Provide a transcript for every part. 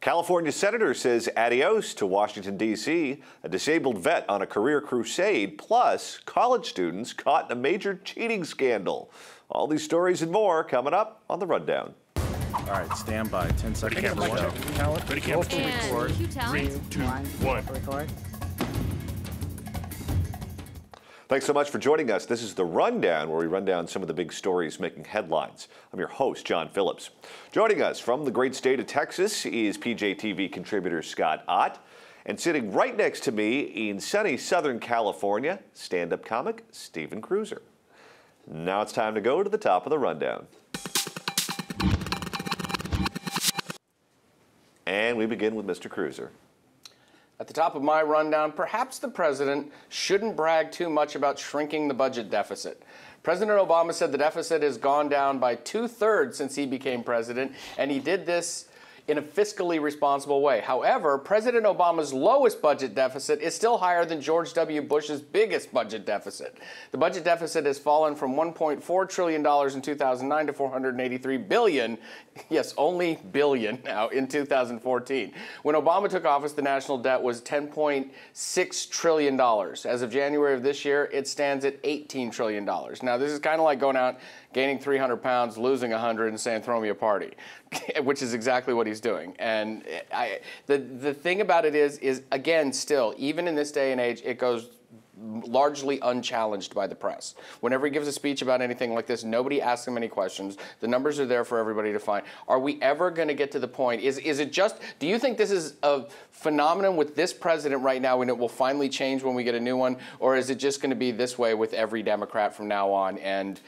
California senator says adios to Washington, D.C., a disabled vet on a career crusade, plus college students caught in a major cheating scandal. All these stories and more coming up on The Rundown. All right, stand by. 10 seconds. Ready, camera, one. Talent. Ready, camera, two. record. 3, 2, 1. Record. Thanks so much for joining us. This is The Rundown, where we run down some of the big stories making headlines. I'm your host, John Phillips. Joining us from the great state of Texas is PJTV contributor Scott Ott. And sitting right next to me in sunny Southern California, stand-up comic Stephen Cruiser. Now it's time to go to the top of the rundown. And we begin with Mr. Cruiser. At the top of my rundown, perhaps the president shouldn't brag too much about shrinking the budget deficit. President Obama said the deficit has gone down by 2/3 since he became president, and he did this in a fiscally responsible way. However, President Obama's lowest budget deficit is still higher than George W. Bush's biggest budget deficit. The budget deficit has fallen from $1.4 trillion in 2009 to $483 billion, yes, only billion now, in 2014. When Obama took office, the national debt was $10.6 trillion. As of January of this year, it stands at $18 trillion. Now, this is kind of like going out, gaining 300 pounds, losing 100, and saying, throw me a party, which is exactly what he's doing. And the thing about it is again, still, even in this day and age, it goes largely unchallenged by the press. Whenever he gives a speech about anything like this, nobody asks him any questions. The numbers are there for everybody to find. Are we ever going to get to the point? Is it just, do you think this is a phenomenon with this president right now and it will finally change when we get a new one? Or is it just going to be this way with every Democrat from now on, and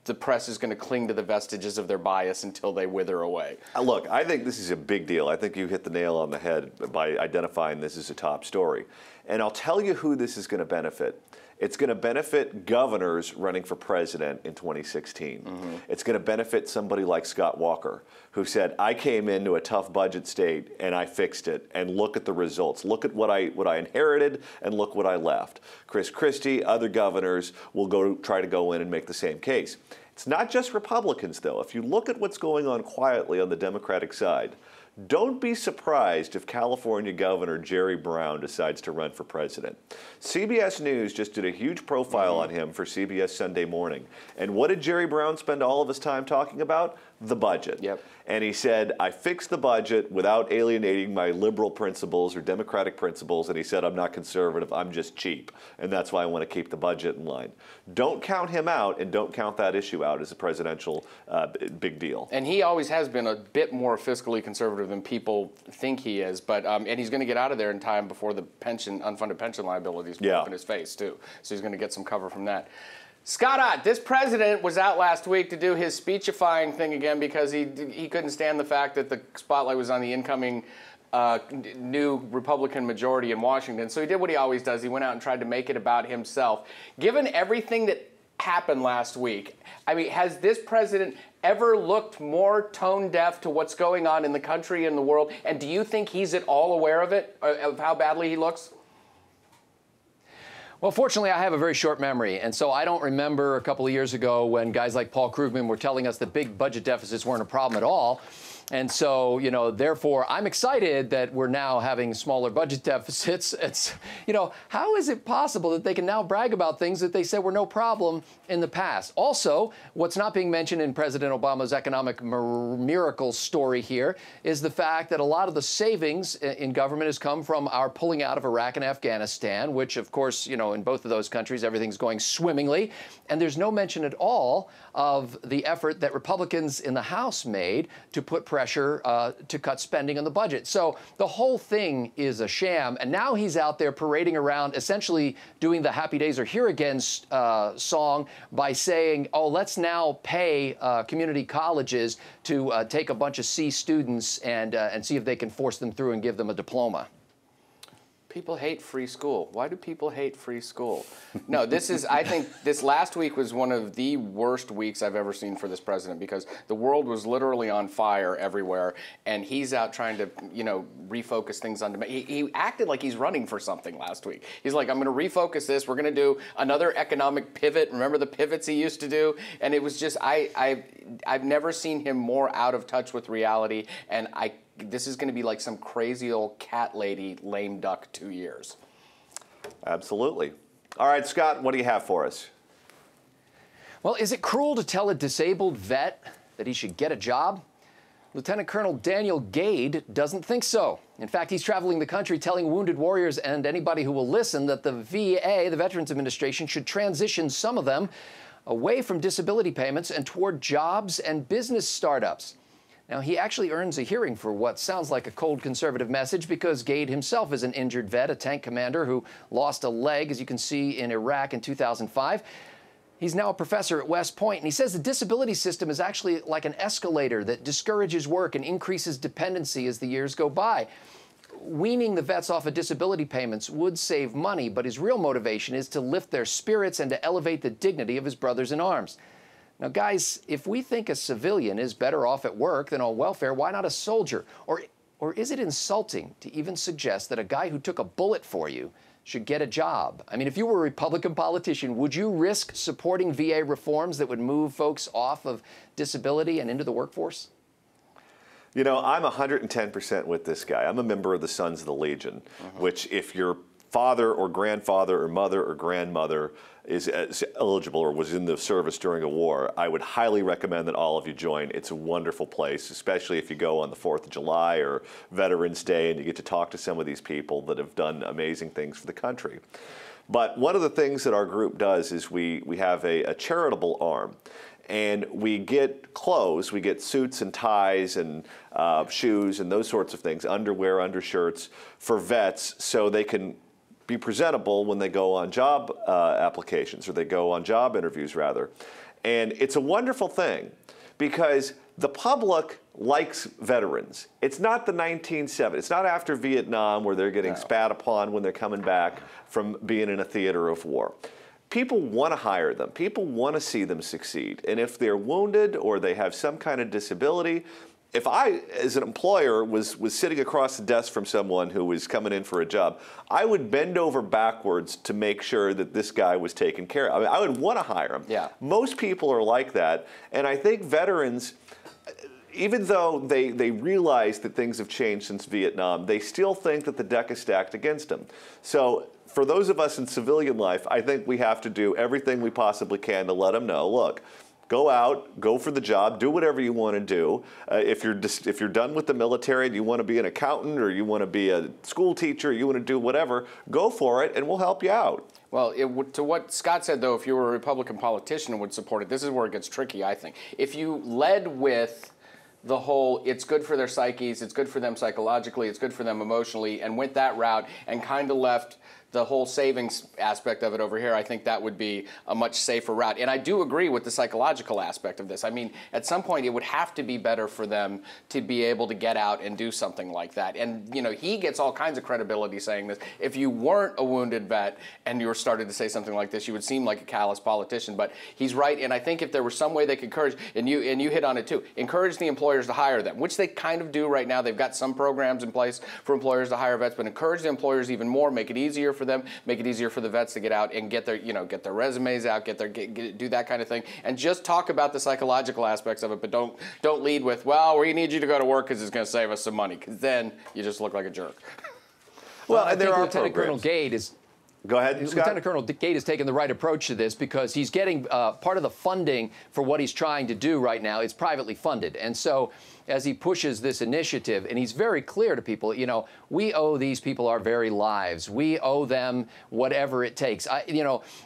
the press is going to cling to the vestiges of their bias until they wither away? Look, I think this is a big deal. I think you hit the nail on the head by identifying this as a top story. And I'll tell you who this is going to benefit. It's going to benefit governors running for president in 2016. Mm-hmm. It's going to benefit somebody like Scott Walker, who said, I came into a tough budget state and I fixed it. And look at the results. Look at what I inherited and look what I left. Chris Christie, other governors will try to go in and make the same case. It's not just Republicans, though. If you look at what's going on quietly on the Democratic side, don't be surprised if California Governor Jerry Brown decides to run for president. CBS News just did a huge profile on him for CBS Sunday Morning. And what did Jerry Brown spend all of his time talking about? The budget. Yep. And he said, I fixed the budget without alienating my liberal principles or democratic principles. And he said, I'm not conservative, I'm just cheap. And that's why I want to keep the budget in line. Don't count him out, and don't count that issue out as a presidential big deal. And he always has been a bit more fiscally conservative than people think he is. But and he's going to get out of there in time before the unfunded pension liabilities blow up in his face, too. So he's going to get some cover from that. Scott Ott, this president was out last week to do his speechifying thing again because he couldn't stand the fact that the spotlight was on the incoming new Republican majority in Washington. So he did what he always does. He went out and tried to make it about himself. Given everything that happened last week, I mean, has this president ever looked more tone deaf to what's going on in the country and the world? And do you think he's at all aware of it, of how badly he looks? Well, fortunately, I have a very short memory, and so I don't remember a couple of years ago when guys like Paul Krugman were telling us that big budget deficits weren't a problem at all. And so, you know, therefore, I'm excited that we're now having smaller budget deficits. It's, you know, how is it possible that they can now brag about things that they said were no problem in the past? Also, what's not being mentioned in President Obama's economic miracle story here is the fact that a lot of the savings in government has come from our pulling out of Iraq and Afghanistan, which, of course, you know, in both of those countries, everything's going swimmingly. And there's no mention at all of the effort that Republicans in the House made to put pressure to cut spending on the budget. So the whole thing is a sham. And now he's out there parading around, essentially doing the Happy Days Are Here Again song by saying, oh, let's now pay community colleges to take a bunch of C students and see if they can force them through and give them a diploma. People hate free school. Why do people hate free school? No, this is, I think this last week was one of the worst weeks I've ever seen for this president, because the world was literally on fire everywhere, and he's out trying to, you know, refocus things on demand. He acted like he's running for something last week. He's like, I'm going to refocus this. We're going to do another economic pivot. Remember the pivots he used to do? And it was just, I've never seen him more out of touch with reality, and I this is going to be like some crazy old cat lady lame duck 2 years. Absolutely. All right, Scott, what do you have for us? Well, is it cruel to tell a disabled vet that he should get a job? Lieutenant Colonel Daniel Gade doesn't think so. In fact, he's traveling the country telling wounded warriors and anybody who will listen that the VA, the Veterans Administration, should transition some of them away from disability payments and toward jobs and business startups. Now, he actually earns a hearing for what sounds like a cold conservative message because Gade himself is an injured vet, a tank commander who lost a leg, as you can see, in Iraq in 2005. He's now a professor at West Point, and he says the disability system is actually like an escalator that discourages work and increases dependency as the years go by. Weaning the vets off of disability payments would save money, but his real motivation is to lift their spirits and to elevate the dignity of his brothers in arms. Now, guys, if we think a civilian is better off at work than on welfare, why not a soldier? Or is it insulting to even suggest that a guy who took a bullet for you should get a job? I mean, if you were a Republican politician, would you risk supporting VA reforms that would move folks off of disability and into the workforce? You know, I'm 110% with this guy. I'm a member of the Sons of the Legion, which if your father or grandfather or mother or grandmother is eligible or was in the service during a war, I would highly recommend that all of you join. It's a wonderful place, especially if you go on the 4th of July or Veterans Day and you get to talk to some of these people that have done amazing things for the country. But one of the things that our group does is we have a charitable arm. And we get clothes, we get suits and ties and shoes and those sorts of things, underwear, undershirts for vets so they can be presentable when they go on job applications or they go on job interviews, rather. And it's a wonderful thing because the public likes veterans. It's not the 1970s. It's not after Vietnam where they're getting spat upon when they're coming back from being in a theater of war. People want to hire them. People want to see them succeed. And if they're wounded or they have some kind of disability, if I, as an employer, was sitting across the desk from someone who was coming in for a job, I would bend over backwards to make sure that this guy was taken care of. I mean, I would want to hire him. Yeah. Most people are like that. And I think veterans, even though they realize that things have changed since Vietnam, they still think that the deck is stacked against them. So for those of us in civilian life, I think we have to do everything we possibly can to let them know, look, go out, go for the job, do whatever you want to do. If you're done with the military and you want to be an accountant or you want to be a school teacher, you want to do whatever, go for it and we'll help you out. Well, to what Scott said, though, if you were a Republican politician and would support it, this is where it gets tricky, I think. If you led with the whole, it's good for their psyches, it's good for them psychologically, it's good for them emotionally, and went that route and kind of left the whole savings aspect of it over here, I think that would be a much safer route. And I do agree with the psychological aspect of this. I mean, at some point, it would have to be better for them to be able to get out and do something like that. And, you know, he gets all kinds of credibility saying this. If you weren't a wounded vet and you were started to say something like this, you would seem like a callous politician. But he's right, and I think if there was some way they could encourage, and you hit on it too, encourage the employers to hire them, which they kind of do right now. They've got some programs in place for employers to hire vets, but encourage the employers even more, make it easier for them, make it easier for the vets to get out and get their, get their resumes out, do that kind of thing, and just talk about the psychological aspects of it, but don't lead with, well, we need you to go to work because it's going to save us some money, because then you just look like a jerk. Well, and there are Lieutenant Colonel Gade is. Go ahead, Scott. Lieutenant Colonel Gade has taken the right approach to this because he's getting part of the funding for what he's trying to do right now is privately funded. And so as he pushes this initiative, and he's very clear to people, we owe these people our very lives. We owe them whatever it takes.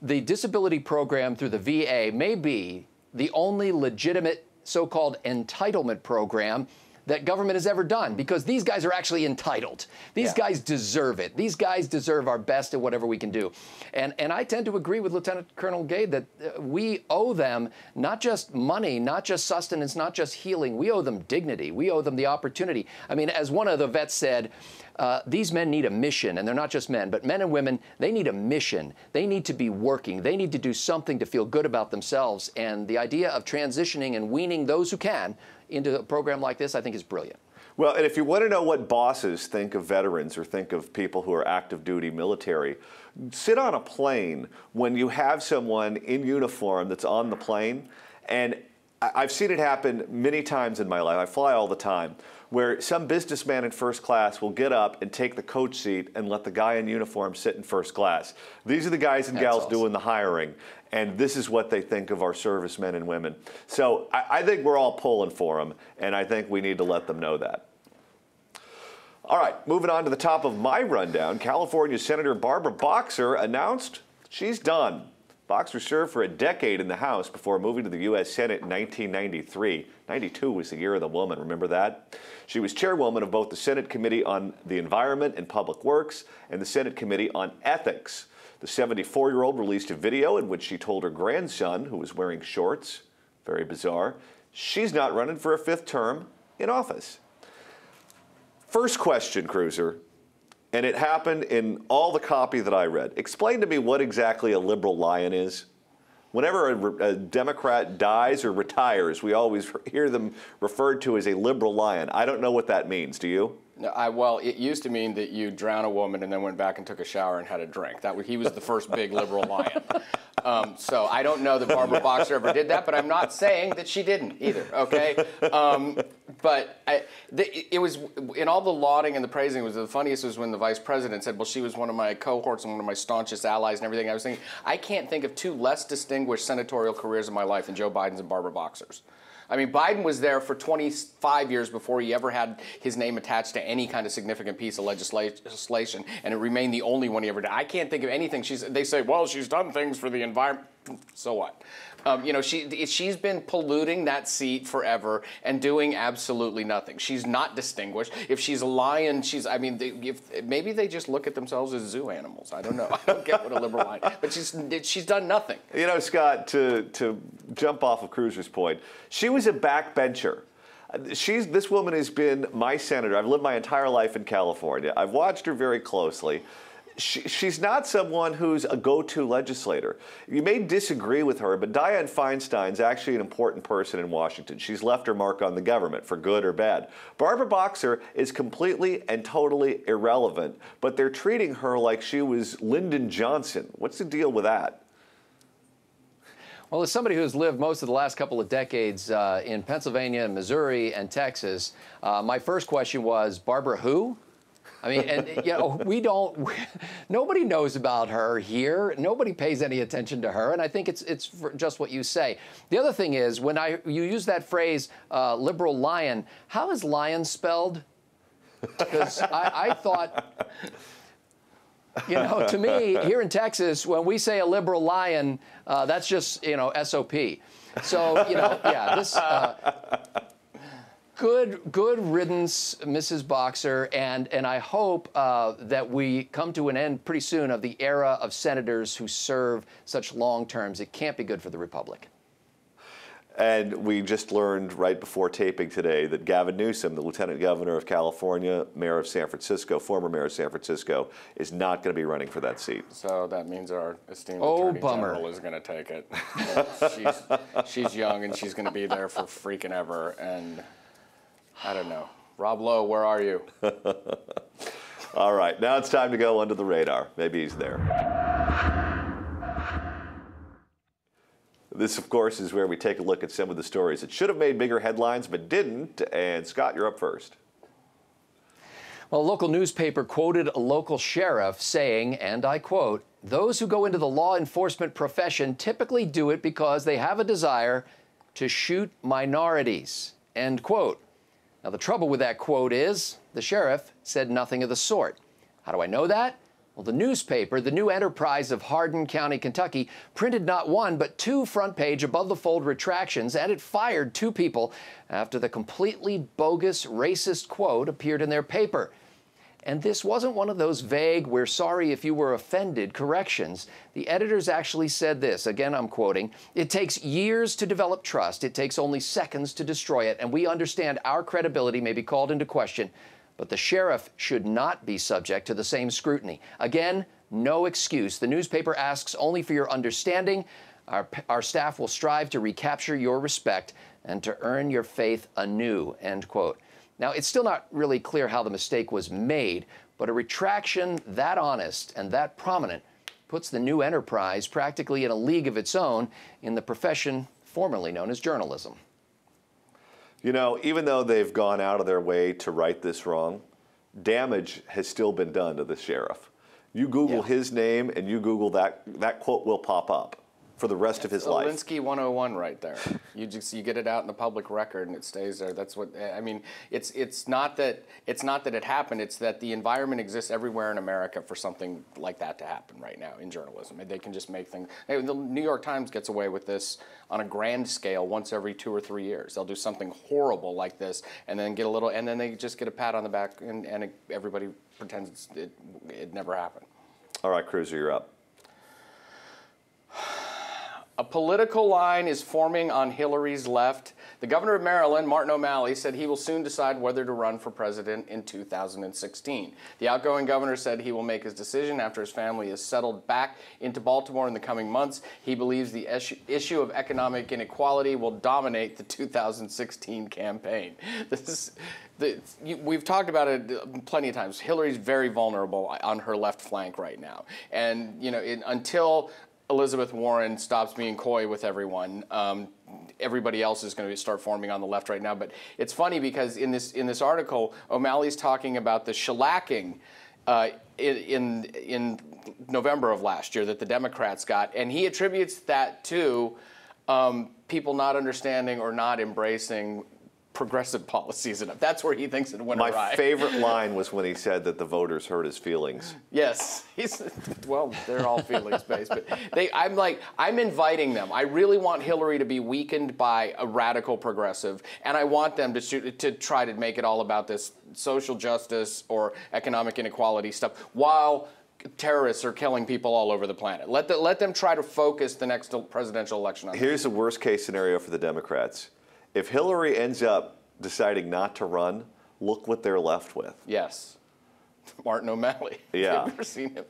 The disability program through the VA may be the only legitimate so-called entitlement program that government has ever done, because these guys are actually entitled. These guys deserve it. These guys deserve our best at whatever we can do. And I tend to agree with Lieutenant Colonel Gade that we owe them not just money, not just sustenance, not just healing. We owe them dignity. We owe them the opportunity. I mean, as one of the vets said, these men need a mission, and they're not just men, but men and women, they need a mission. They need to be working. They need to do something to feel good about themselves. And the idea of transitioning and weaning those who can into a program like this, I think, is brilliant. Well, and if you want to know what bosses think of veterans or think of people who are active duty military, sit on a plane when you have someone in uniform that's on the plane, and I've seen it happen many times in my life. I fly all the time, where some businessman in first class will get up and take the coach seat and let the guy in uniform sit in first class. These are the guys and gals doing the hiring, and this is what they think of our servicemen and women. So I think we're all pulling for them, and I think we need to let them know that. All right, moving on to the top of my rundown, California Senator Barbara Boxer announced she's done. Boxer served for a decade in the House before moving to the U.S. Senate in 1993. 92 was the year of the woman, remember that? She was chairwoman of both the Senate Committee on the Environment and Public Works and the Senate Committee on Ethics. The 74-year-old released a video in which she told her grandson, who was wearing shorts, very bizarre, she's not running for a fifth term in office. First question, Cruiser. And it happened in all the copy that I read. Explain to me what exactly a liberal lion is. Whenever a Democrat dies or retires, we always hear them referred to as a liberal lion. I don't know what that means. Do you? No, well, it used to mean that you drown a woman and then went back and took a shower and had a drink. He was the first big liberal lion. So I don't know that Barbara Boxer ever did that, but I'm not saying that she didn't either, okay? But it was, in all the lauding and the praising, the funniest was when the vice president said, well, she was one of my cohorts and one of my staunchest allies and everything. I was thinking, I can't think of two less distinguished senatorial careers in my life than Joe Biden's and Barbara Boxer's. I mean, Biden was there for 25 years before he ever had his name attached to any kind of significant piece of legislation, and it remained the only one he ever did. I can't think of anything. They say, well, she's done things for the environment. So what? She's been polluting that seat forever and doing absolutely nothing. She's not distinguished. If she's a lion, maybe they just look at themselves as zoo animals. I don't know. I don't get what a liberal lion. But she's done nothing. You know, Scott, to jump off of Cruiser's point, she was a backbencher. This woman has been my senator. I've lived my entire life in California. I've watched her very closely. She's not someone who's a go-to legislator. You may disagree with her, but Dianne Feinstein's actually an important person in Washington. She's left her mark on the government, for good or bad. Barbara Boxer is completely and totally irrelevant, but they're treating her like she was Lyndon Johnson. What's the deal with that? Well, as somebody who's lived most of the last couple of decades in Pennsylvania, Missouri, and Texas, my first question was, Barbara who? I mean, and nobody knows about her here. Nobody pays any attention to her, and I think it's for just what you say. The other thing is, when you use that phrase, liberal lion, how is lion spelled? Because I thought, to me, here in Texas, when we say a liberal lion, that's just, SOP. So, this... Good riddance, Mrs. Boxer, and I hope that we come to an end pretty soon of the era of senators who serve such long terms. It can't be good for the Republic. And we just learned right before taping today that Gavin Newsom, the Lieutenant Governor of California, Mayor of San Francisco, former Mayor of San Francisco, is not going to be running for that seat. So that means our esteemed Attorney General is going to take it. She's young and she's going to be there for freaking ever. And I don't know. Rob Lowe, where are you? All right, now it's time to go under the radar. Maybe he's there. This, of course, is where we take a look at some of the stories that should have made bigger headlines but didn't. And Scott, you're up first. Well, a local newspaper quoted a local sheriff saying, and I quote, "Those who go into the law enforcement profession typically do it because they have a desire to shoot minorities," end quote. Now, the trouble with that quote is the sheriff said nothing of the sort. How do I know that? Well, the newspaper, the New Enterprise of Hardin County, Kentucky, printed not one but two front-page above-the-fold retractions, and it fired two people after the completely bogus, racist quote appeared in their paper. And this wasn't one of those vague, "we're sorry if you were offended" corrections. The editors actually said this, again I'm quoting, "It takes years to develop trust. It takes only seconds to destroy it, and we understand our credibility may be called into question, but the sheriff should not be subject to the same scrutiny." Again, no excuse. The newspaper asks only for your understanding. Our staff will strive to recapture your respect and to earn your faith anew, end quote. Now, it's still not really clear how the mistake was made, but a retraction that honest and that prominent puts the New Enterprise practically in a league of its own in the profession formerly known as journalism. You know, even though they've gone out of their way to right this wrong, damage has still been done to the sheriff. You Google his name and you Google that quote will pop up for the rest of his life. Alinsky 101 right there. You get it out in the public record and it stays there. That's what I mean. It's not that it happened. It's that the environment exists everywhere in America for something like that to happen right now in journalism. They can just make things. The New York Times gets away with this on a grand scale once every 2 or 3 years. They'll do something horrible like this and then get a little, and then they just get a pat on the back and everybody pretends it never happened. All right, Cruiser, you're up. A political line is forming on Hillary's left. The governor of Maryland, Martin O'Malley, said he will soon decide whether to run for president in 2016. The outgoing governor said he will make his decision after his family is settled back into Baltimore in the coming months. He believes the issue of economic inequality will dominate the 2016 campaign. We've talked about it plenty of times. Hillary's very vulnerable on her left flank right now. And, you know, until Elizabeth Warren stops being coy with everyone, everybody else is going to start forming on the left right now. But it's funny because in this article, O'Malley's talking about the shellacking in November of last year that the Democrats got, and he attributes that to people not understanding or not embracing progressive policies enough. That's where he thinks it went awry. My favorite line was when he said that the voters hurt his feelings. Yes, well, they're all feelings based, but I'm inviting them. I really want Hillary to be weakened by a radical progressive, and I want them to try to make it all about this social justice or economic inequality stuff while terrorists are killing people all over the planet. Let them try to focus the next presidential election on that. Here's the worst case scenario for the Democrats. If Hillary ends up deciding not to run, look what they're left with. Yes. Martin O'Malley. Yeah. Have you ever seen him?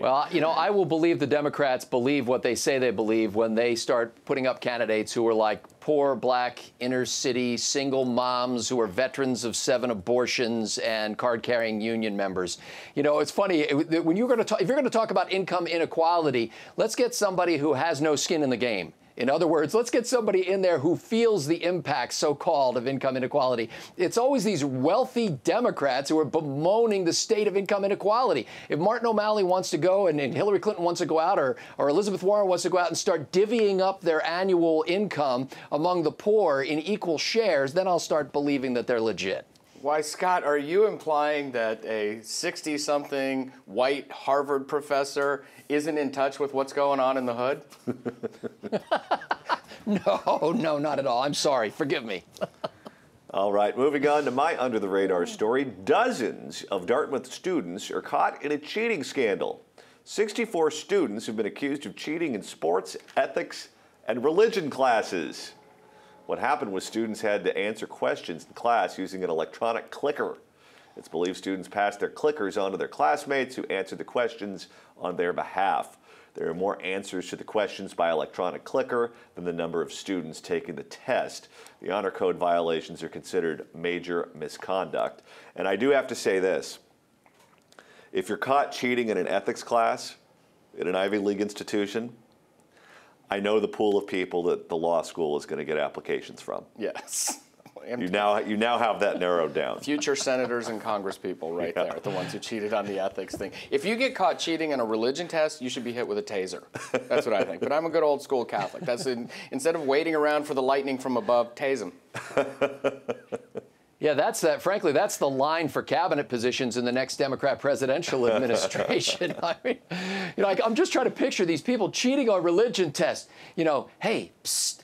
Well, you know, I will believe the Democrats believe what they say they believe when they start putting up candidates who are like poor, black, inner city, single moms who are veterans of 7 abortions and card-carrying union members. You know, it's funny, when you're going to talk, if you're going to talk about income inequality, let's get somebody who has no skin in the game. In other words, let's get somebody in there who feels the impact, so-called, of income inequality. It's always these wealthy Democrats who are bemoaning the state of income inequality. If Martin O'Malley wants to go and Hillary Clinton wants to go out or Elizabeth Warren wants to go out and start divvying up their annual income among the poor in equal shares, then I'll start believing that they're legit. Why, Scott, are you implying that a 60-something white Harvard professor isn't in touch with what's going on in the hood? No, not at all. I'm sorry. Forgive me. All right, moving on to my under-the-radar story. Dozens of Dartmouth students are caught in a cheating scandal. 64 students have been accused of cheating in sports, ethics, and religion classes. What happened was students had to answer questions in class using an electronic clicker. It's believed students passed their clickers on to their classmates who answered the questions on their behalf. There are more answers to the questions by electronic clicker than the number of students taking the test. The honor code violations are considered major misconduct. And I do have to say this. If you're caught cheating in an ethics class in an Ivy League institution, I know the pool of people that the law school is going to get applications from. Yes. You now have that narrowed down. Future senators and congresspeople right there, the ones who cheated on the ethics thing. If you get caught cheating in a religion test, you should be hit with a taser. That's what I think. But I'm a good old school Catholic. Instead of waiting around for the lightning from above, tase them. Yeah, frankly, that's the line for cabinet positions in the next Democrat presidential administration. I mean, you know, I'm just trying to picture these people cheating on religion tests. You know, hey, psst,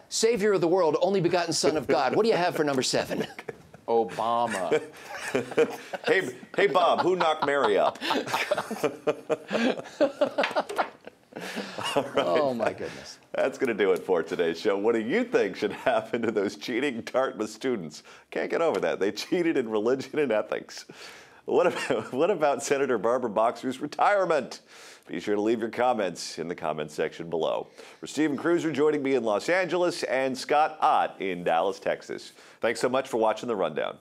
Savior of the world, only begotten Son of God. What do you have for number 7? Obama. Hey, Bob, who knocked Mary up? Right. Oh, my goodness. That's going to do it for today's show. What do you think should happen to those cheating Dartmouth students? Can't get over that. They cheated in religion and ethics. What about Senator Barbara Boxer's retirement? Be sure to leave your comments in the comments section below. For Stephen Cruiser joining me in Los Angeles and Scott Ott in Dallas, Texas. Thanks so much for watching The Rundown.